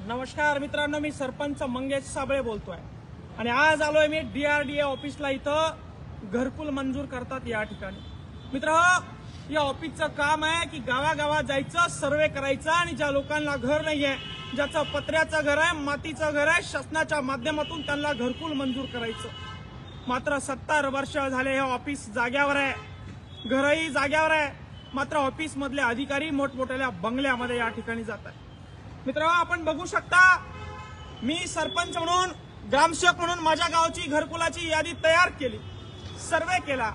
नमस्कार मित्रांनो, मी सरपंच मंगेश साबळे बोलतोय आणि आज आलोय मी DRDA ऑफिसला। इथं घरकुल मंजूर करतात या ठिकाणी। मित्रांनो, या ऑफिसचं काम आहे की गावागावात जायचं, सर्वे करायचा आणि ज्या लोकांना घर नाहीये, ज्याचं पत्र्याचं घर आहे, मातीचं घर आहे, शासनाच्या माध्यमातून त्यांना घरकुल मंजूर करायचं। मात्र 70 वर्ष झाले हे ऑफिस जाग्यावर आहे, घरही जाग्यावर आहे। मात्र ऑफिस मधले अधिकारी मोठमोठ्या बंगल्यामध्ये या ठिकाणी जातात। मित्रांनो, आपण बघू शकता, मी सरपंच म्हणून, ग्रामसेवक म्हणून माझ्या गावची घरकुलाची यादी तयार केली, सर्वे केला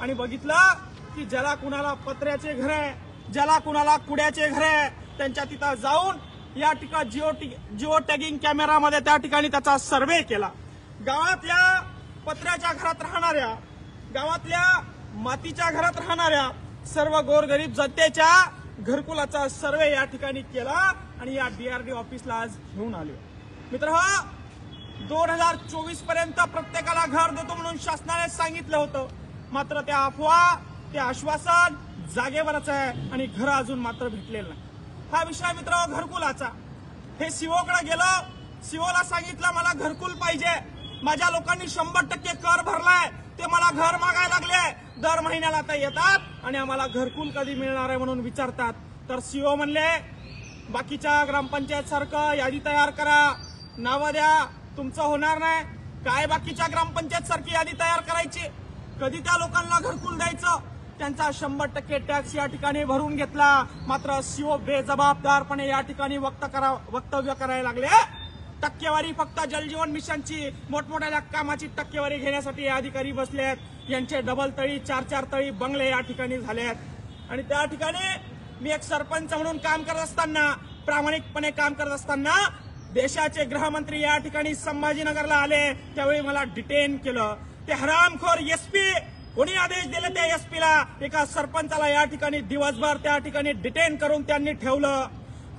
आणि बघितलं की ज्याला कुणाला पत्र्याचे घर आहे, ज्याला कुणाला कुड्याचे घर आहे, त्यांच्या तिथं जाऊन या ठिकाणी जिओ टॅगिंग कॅमेरामध्ये त्या ठिकाणी त्याचा सर्वे केला। गावातल्या पत्र्याच्या घरात राहणाऱ्या, गावातल्या मातीच्या घरात राहणाऱ्या सर्व गोरगरीब जनतेच्या घरकुलाचा सर्वे या ठिकाणी केला आणि या DRDA ऑफिसला आज घेऊन आलो। मित्रांनो, 2024 पर्यंत प्रत्येकाला घर देतो म्हणून शासनाने सांगितलं होतं, मात्र त्या अफवा, ते आश्वासन जागेवरच आहे आणि घर अजून मात्र भेटलेलं नाही। हा विषय मित्रांनो घरकुलाचा। हे सीओकडे गेलो, सीओला सांगितलं मला घरकुल पाहिजे, माझ्या लोकांनी 100% कर भरलाय, ते मला घर मागायला लागले, दर महिन्याला ते येतात आणि आम्हाला घरकुल कधी मिळणार आहे म्हणून विचारतात। तर सीओ म्हणले बाकीच्या ग्रामपंचायत सारखं यादी तयार करा, नावं द्या, तुमचं होणार नाही। काय बाकीच्या ग्रामपंचायत सारखी यादी तयार करायची, कधी त्या लोकांना घरकुल द्यायचं, त्यांचा 100% टॅक्स या ठिकाणी भरून घेतला। मात्र सीओ बेजबाबदारपणे या ठिकाणी वक्तव्य करायला लागले। टक्केवारी फक्त जलजीवन मिशनची, मोठमोठ्या कामाची टक्केवारी घेण्यासाठी अधिकारी बसलेत, यांचे डबल तळी, 4-4 तळी बंगले या ठिकाणी झालेत। आणि त्या ठिकाणी मी एक सरपंच म्हणून काम करत असताना, प्रामाणिकपणे काम करत असताना, देशाचे गृहमंत्री या ठिकाणी संभाजीनगरला आले, त्यावेळी मला डिटेन केलं। ते हरामखोर एसपी, कोणी आदेश दिले त्या एसपीला, एका सरपंचाला या ठिकाणी दिवसभर त्या ठिकाणी डिटेन करून त्यांनी ठेवलं।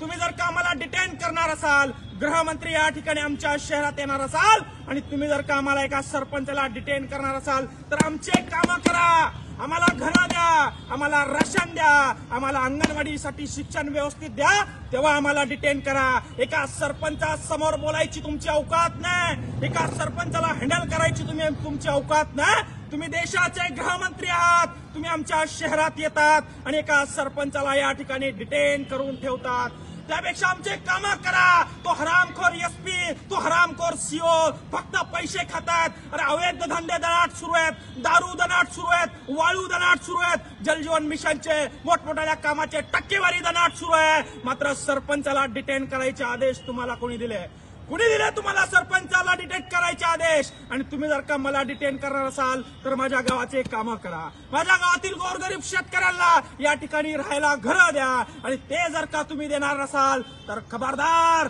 तुम्ही जर का आम्हाला डिटेन करणार असाल, गृहमंत्री या ठिकाणी आमच्या शहरात येणार असाल आणि तुम्ही जर का आम्हाला एका सरपंचाला डिटेन करणार असाल तर आमचे काम करा, आम्हाला घरं द्या, आम्हाला राशन द्या, आम्हाला अंगणवाडीसाठी शिक्षण व्यवस्थित द्या, तेव्हा आम्हाला डिटेन करा। एका सरपंचासमोर बोलायची तुमची औकात नाही, एका सरपंचाला हँडल करायची तुमची औकात नाही। तुम्ही देशाचे गृहमंत्री आहात, तुम्ही आमच्या शहरात येतात आणि एका सरपंचाला या ठिकाणी डिटेन करून ठेवतात। त्यापेक्षा आमचे काम करा। तो हरामखोर एसपी, तो हरामखोर सीओ फक्त पैसे खातात। अरे अवैध धंदे दनाट सुरू आहेत, दारू दनाट सुरू आहेत, वाळू दनाट सुरू आहेत, जलजीवन मिशनचे मोठमोठ्या कामाचे टक्केवारी दनाट सुरू आहे। मात्र सरपंचाला डिटेन करायचे आदेश तुम्हाला कोणी दिले? कुणी दिले तुम्हाला सरपंचाला डिटेन करायचे आदेश? आणि तुम्ही जर का मला डिटेन करणार असाल तर माझ्या गावाचे काम करा, माझ्या गावातील गोरगरीब शेतकऱ्यांना या ठिकाणी राहायला घरं द्या। आणि ते जर का तुम्ही देणार नसाल तर खबरदार,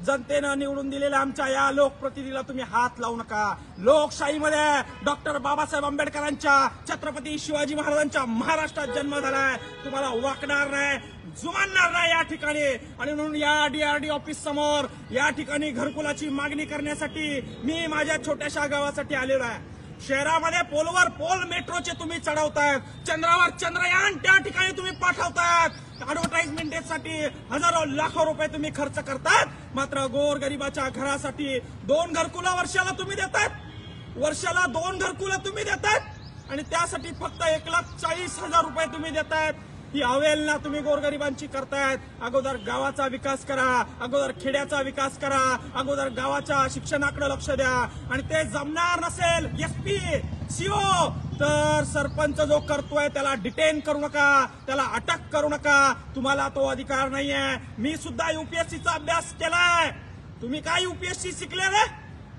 जनतेनं निवडून दिलेल्या आमच्या या लोकप्रतिनिधीला तुम्ही हात लावू नका। लोकशाहीमध्ये डॉक्टर बाबासाहेब आंबेडकरांच्या, छत्रपती शिवाजी महाराजांच्या महाराष्ट्रात जन्म झालाय, तुम्हाला वाकणार नाही, जुमानणार नाही या ठिकाणी। आणि म्हणून या DRDA ऑफिस समोर या ठिकाणी घरकुलाची मागणी करण्यासाठी मी माझ्या छोट्याशा गावासाठी आलेलो आहे। शहरामध्ये पोलवर पोल मेट्रोचे तुम्ही चढवतायत, चंद्रावर चंद्रयान त्या ठिकाणी तुम्ही पाठवतायत, ऍडव्हर्टाइजमेंटसाठी हजारो लाखो रुपये तुम्ही खर्च करतात। मात्र गोरगरिबाच्या घरासाठी 2 घरकुला वर्षाला तुम्ही देतात, वर्षाला 2 घरकुला तुम्ही देतात आणि त्यासाठी फक्त 1,40,000 रुपये तुम्ही देतायत। ही अवेलना तुम्ही गोरगरिबांची करतायत। अगोदर गावाचा विकास करा, अगोदर खेड्याचा विकास करा, अगोदर गावाच्या शिक्षणाकडे लक्ष द्या। आणि ते जमणार नसेल एसपी, सीओ, तर सरपंच जो करतोय त्याला डिटेन करू नका, त्याला अटक करू नका, तुम्हाला तो अधिकार नाहीये। मी सुद्धा UPSCचा अभ्यास केलाय, तुम्ही काय UPSC शिकले रे?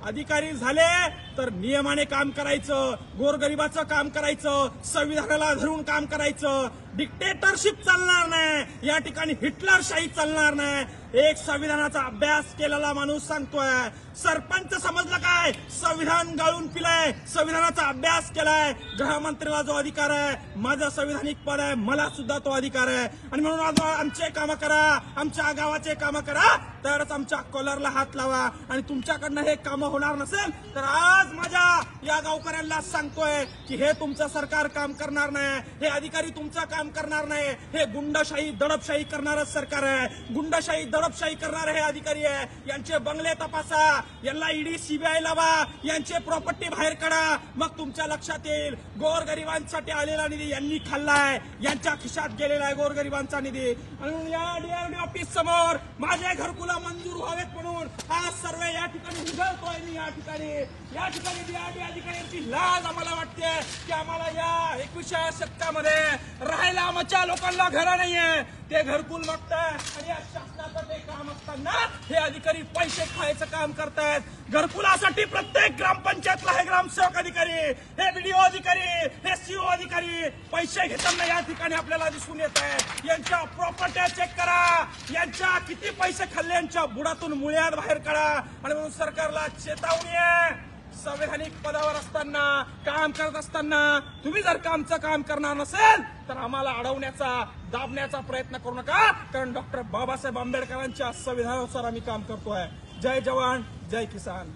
अधिकारी झाले तर नियमाने काम करायचं, गोरगरिबाचं काम करायचं, संविधानाला धरून काम करायचं। डिक्टेटरशिप चालणार नाही या ठिकाणी, हिटलरशाही चालणार नाही। एक संविधानाचा अभ्यास केलेला माणूस सांगतोय, सरपंच समजलं काय? संविधान गाळून पिलाय, संविधानाचा अभ्यास केलाय। गृहमंत्रीला जो अधिकार आहे, माझं संविधानिक पद आहे, मला सुद्धा तो अधिकार आहे। आणि म्हणून आमचे काम करा, आमच्या गावाचे काम करा, तरच आमच्या कॉलरला हात लावा। आणि तुमच्याकडनं हे काम होणार नसेल तर आज माझ्या या गावकऱ्यांना सांगतोय की हे तुमचं सरकार काम करणार नाही, हे अधिकारी तुमचं काम काम करणार नाही. हे गुंडशाही दडपशाही करणारच सरकार आहे. गुंडशाही दडपशाही करणारे हे अधिकारी आहे. यांचे बंगले तपासा, यांना ईडी सीबीआय लावा, यांचे प्रॉपर्टी बाहेर काढा, मग तुमच्या लक्षात येईल गोरगरिबांसाठी आलेला निधी यांनी खाल्लाय, यांच्या खिशात गेलेला आहे गोरगरिबांचा निधी. आणि या डीआरडी ऑफिस समोर माझे घरकुला मंजूर व्हावेत म्हणून हा सर्वे या ठिकाणी उघडतोय मी. या ठिकाणी डीआरडी अधिकाऱ्यांची लाज आम्हाला वाटते की आम्हाला या 21व्या शतकामध्ये राहायला आमच्या लोकांना घरं नाहीये. ते घरकुल मागताय आणि या शासनाचं ते काम असताना हे अधिकारी पैसे खायचं काम करतायत. घरकुलासाठी प्रत्येक ग्रामपंचायतला हे ग्रामसेवक अधिकारी, हे बीडीओ अधिकारी, हे सीओ अधिकारी पैसे घेताना या ठिकाणी आपल्याला दिसून येत आहे. यांच्या प्रॉपर्ट्या चेक करा, यांच्या किती पैसे खाल्ले यांच्या बुडातून मुळ्यात बाहेर काढा. आणि म्हणून सरकारला चेतावणी आहे, संवैधानिक पदावर असताना, काम करत असताना तुम्ही जर आमचं काम करणार नसेल तर आम्हाला अडवण्याचा, दाबण्याचा प्रयत्न करू नका. कारण डॉक्टर बाबासाहेब आंबेडकरांच्या संविधानानुसार आम्ही काम करतोय. जय जवान, जय किसान.